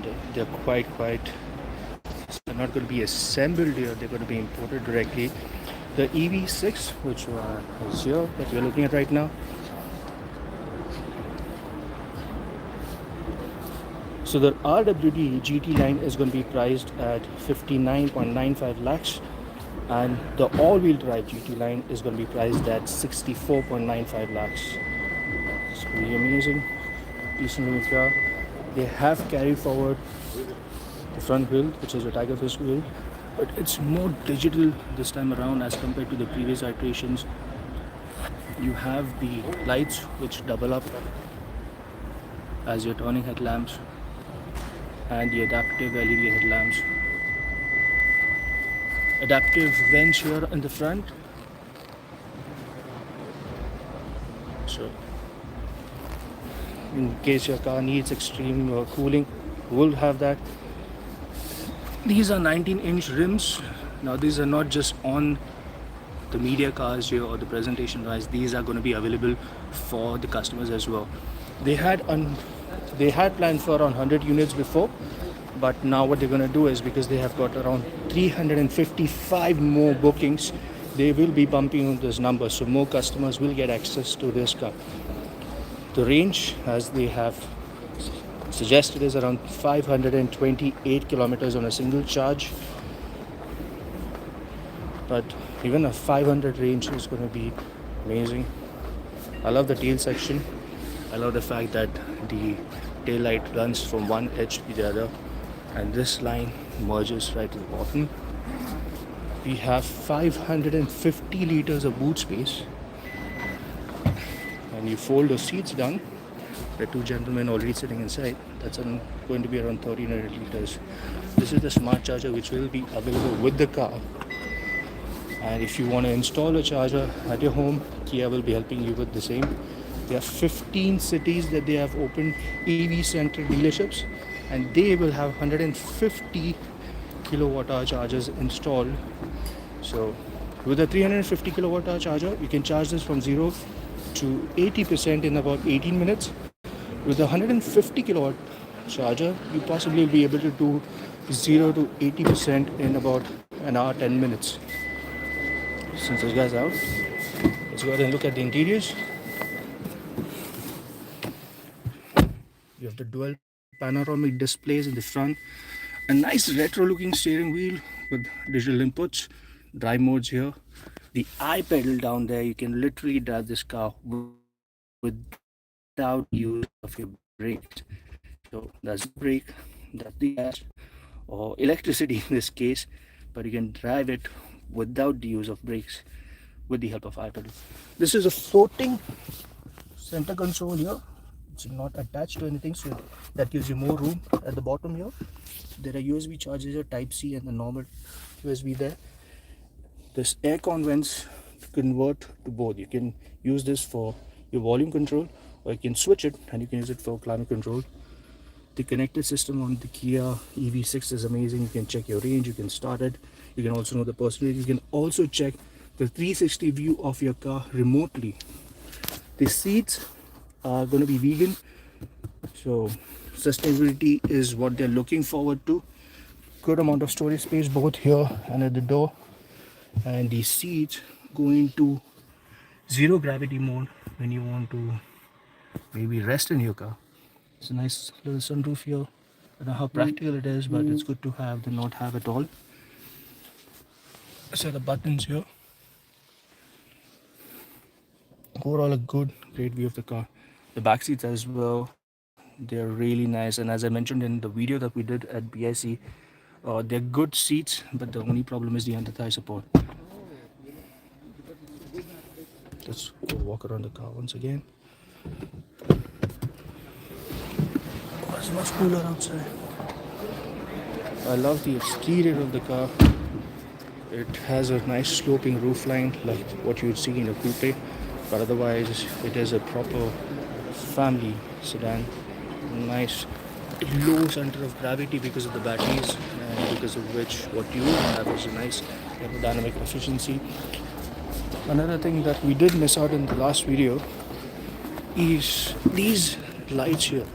and they're quite they're not going to be assembled here, they're going to be imported directly. The EV6, which is here that we're looking at right now. So the RWD GT line is going to be priced at 59.95 lakhs, and the all-wheel drive GT line is going to be priced at 64.95 lakhs. It's pretty amazing. Decent looking car. They have carried forward the front wheel, which is a Tiger Fist wheel, but it's more digital this time around as compared to the previous iterations. You have the lights which double up as you're turning headlamps, and the adaptive LED headlamps. Adaptive vents here in the front. So in case your car needs extreme cooling, we'll have that. These are 19-inch rims. Now these are not just on the media cars here or the presentation wise, these are going to be available for the customers as well. They had planned for around 100 units before, but now what they're going to do is, because they have got around 355 more bookings, they will be bumping up this number, so more customers will get access to this car. The range, as they have suggested, is around 528 kilometers on a single charge, but even a 500 range is going to be amazing. I love the tail section. I love the fact that the tail light runs from one edge to the other, and this line merges right to the bottom. We have 550 liters of boot space, and you fold the seats down. There are two gentlemen already sitting inside. That's going to be around 1300 liters. This is the smart charger which will be available with the car, and if you want to install a charger at your home, Kia will be helping you with the same. There are 15 cities that they have opened EV-centric dealerships, and they will have 150 kilowatt-hour chargers installed. So with a 350 kilowatt-hour charger, you can charge this from 0 to 80% in about 18 minutes. With a 150 kilowatt charger, you possibly will be able to do 0 to 80% in about an hour, 10 minutes. Since those guys are out, let's go ahead and look at the interiors. You have the dual panoramic displays in the front, a nice retro looking steering wheel with digital inputs, drive modes here, the I pedal down there. You can literally drive this car without use of your brakes. So that's the brake, that's the gas, or electricity in this case, but you can drive it without the use of brakes with the help of I pedal. This is a floating center console here. It's not attached to anything, so that gives you more room at the bottom here. There are USB chargers here, Type C and the normal USB there. This aircon vents convert to both. You can use this for your volume control, or you can switch it and you can use it for climate control. The connected system on the Kia EV6 is amazing. You can check your range, you can start it, you can also know the percentage, you can also check the 360 view of your car remotely. The seats are going to be vegan, so sustainability is what they're looking forward to. Good amount of storage space both here and at the door, and the seats go into zero gravity mode when you want to maybe rest in your car. It's a nice little sunroof here. I don't know how practical it is, but it's good to have than not have at all. A set of buttons here. Overall, a great view of the car. The back seats as well, they're really nice, and as I mentioned in the video that we did at BIC, they're good seats, but the only problem is the under-thigh support. Let's go walk around the car once again. Oh, it's much cooler outside. I love the exterior of the car. It has a nice sloping roofline like what you would see in a coupe, but otherwise it is a proper family sedan. Nice low center of gravity because of the batteries, and because of which what you have is a nice aerodynamic efficiency. Another thing that we did miss out in the last video is these lights here.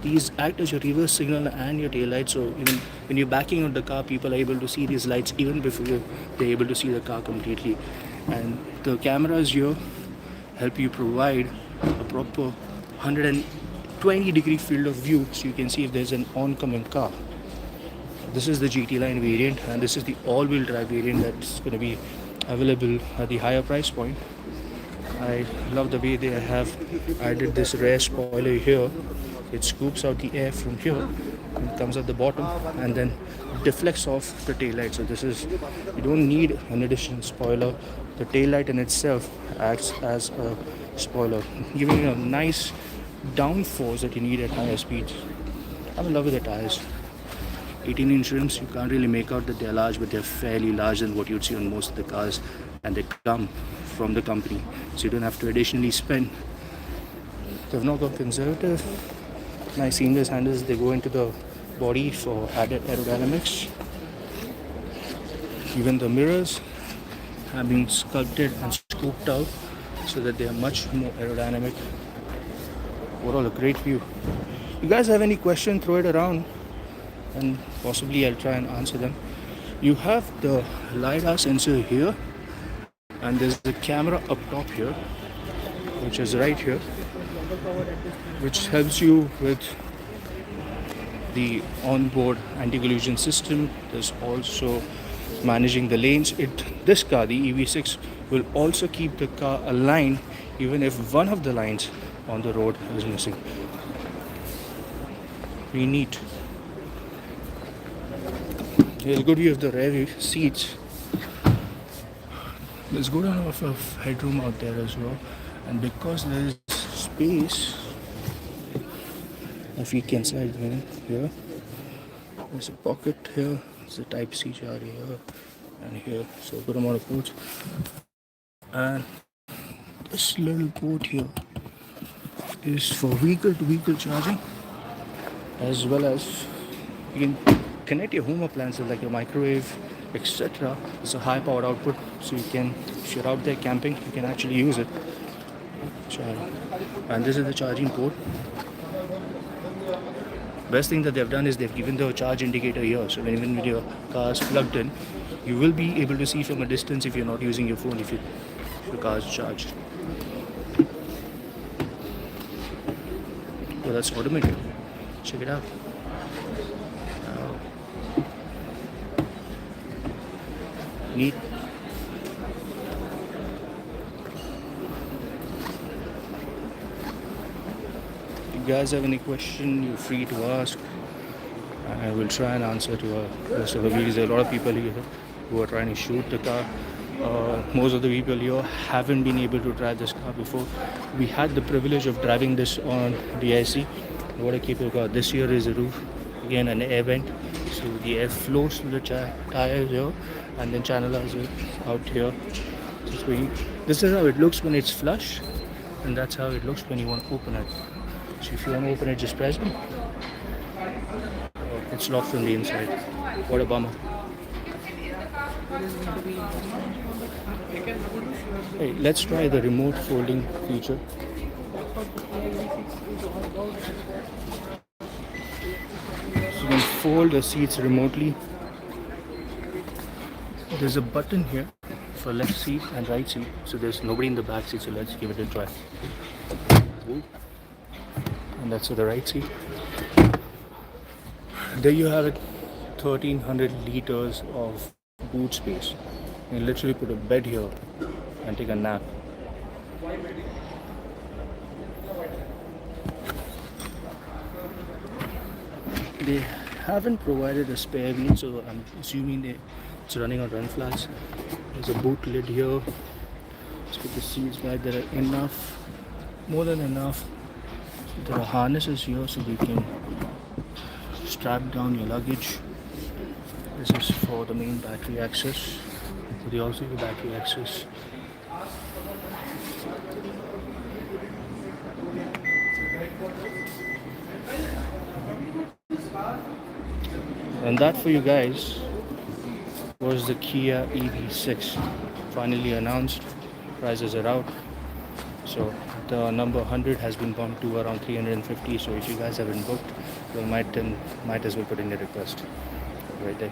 these act as your reverse signal and your tail light. So even when you're backing out the car, people are able to see these lights even before they're able to see the car completely. And the cameras here help you provide a proper 120-degree field of view, so you can see if there's an oncoming car. This is the GT line variant, and this is the all-wheel drive variant that's going to be available at the higher price point. I love the way they have added this rear spoiler here. It scoops out the air from here and comes at the bottom and then deflects off the tail light. So this is, you don't need an additional spoiler. The tail light in itself acts as a spoiler, giving you a nice downforce that you need at higher speeds. I'm in love with the tires. 18-inch rims, you can't really make out that they're large, but they're fairly larger than what you'd see on most of the cars, and they come from the company, so you don't have to additionally spend. They've not got conservative, nice seamless handles. They go into the body for added aerodynamics. Even the mirrors have been sculpted and scooped out so that they are much more aerodynamic. Overall, a great view. You guys have any question, throw it around and possibly I'll try and answer them. You have the LiDAR sensor here, and there's the camera up top here, which is right here, which helps you with the onboard anti-collision system. There's also managing the lanes. This car, the EV6, will also keep the car aligned even if one of the lines on the road is missing. Pretty neat. Here's a good view of the rear seats. There's good enough of headroom out there as well, and because there is space, my feet can slide in here. There's a pocket here. There's a Type C charger here and here, so a good amount of ports. And this little port here is for vehicle-to-vehicle charging, as well as you can connect your home appliances like your microwave, etc. It's a high powered output, so you can, if you're out there camping, you can actually use it. And this is the charging port. Best thing that they've done is they've given the charge indicator here, so when your car is plugged in, you will be able to see from a distance if you're not using your phone, if your car is charged. So that's automated. Check it out. Neat. If you guys have any question, you're free to ask. I will try and answer to the rest of the videos. There are a lot of people here who are trying to shoot the car. Most of the people here haven't been able to drive this car before. We had the privilege of driving this on DIC. What a capable car. This here is a roof, again an air vent, so the air flows through the tires here and then channelizes out here. This is how it looks when it's flush, and that's how it looks when you want to open it. So if you want to open it, just press it. It's locked from the inside. What a bummer. Hey, let's try the remote folding feature. So you can fold the seats remotely. There's a button here for left seat and right seat, so there's nobody in the back seat, so let's give it a try. And that's for the right seat. There you have it, 1300 liters of boot space. You can literally put a bed here and take a nap. They haven't provided a spare wheel, so I'm assuming it's running on run flats. There's a boot lid here. Let's put the seats back. There are enough, more than enough. There are harnesses here so you can strap down your luggage. This is for the main battery access. They also have battery access. And that for you guys was the Kia EV6, finally announced. Prices are out. So number 100 has been bumped to around 350. So if you guys haven't booked, you might as well put in a request right there.